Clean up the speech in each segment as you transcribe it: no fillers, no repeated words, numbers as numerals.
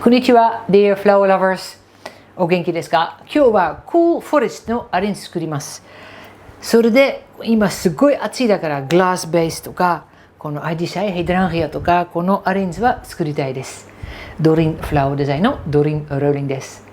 こんにちは Dear Flower Lovers、 お元気ですか？今日はクールフォレストのアレンジ作ります。それで今すごい暑いだからグラスベースとかこのアジサイ、ヘイドランギアとかこのアレンジは作りたいです。ドリンフラワーデザインのドリンローリンです。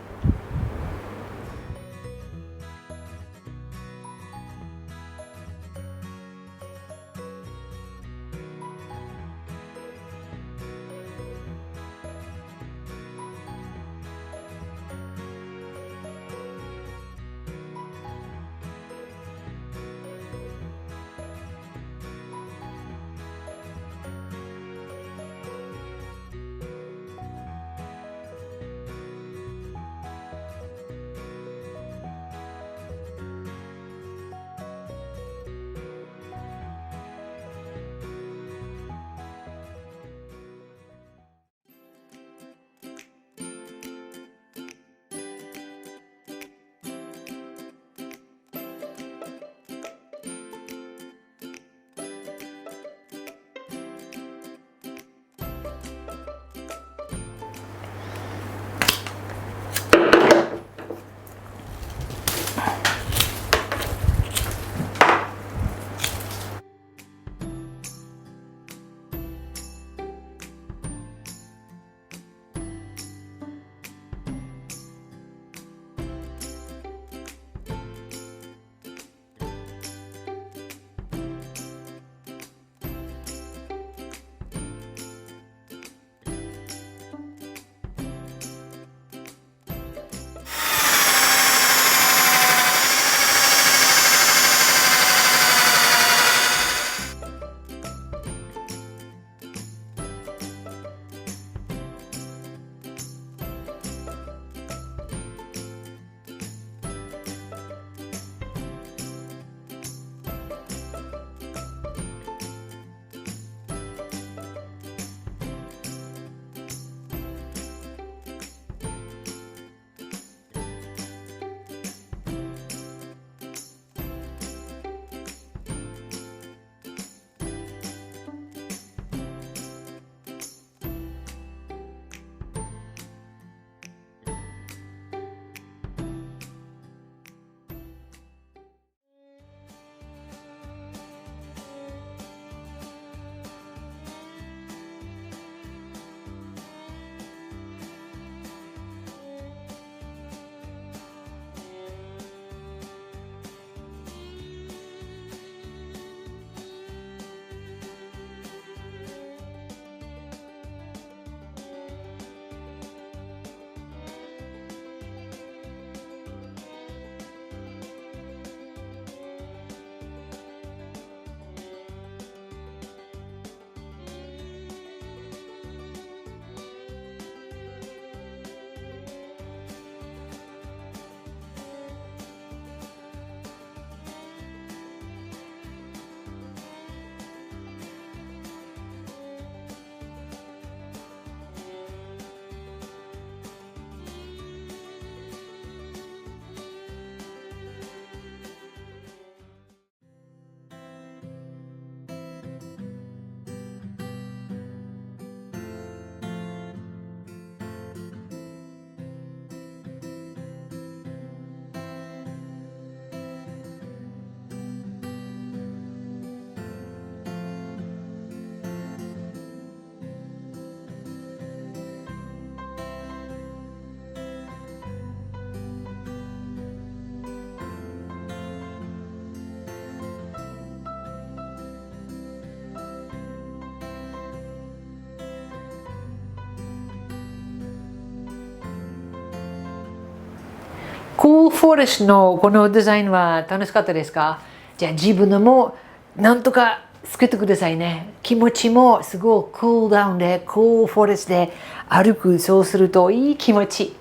クールフォレストのこのデザインは楽しかったですか？じゃあ自分のもなんとか作ってくださいね。気持ちもすごいクールダウンでクールフォレストで歩く、そうするといい気持ち。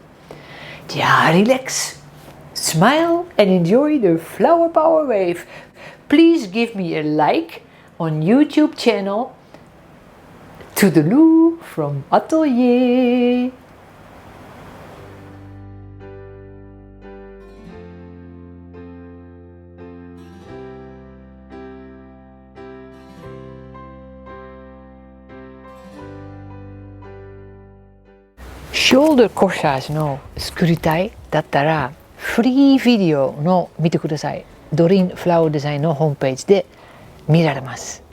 じゃあリラックス、smile and enjoy the flower power wave. Please give me a like on YouTube channel to the Lou from Atelier. ショルダーコシャージの作りたいだったらフリービデオの見てください。ドリーンフラワーデザインのホームページで見られます。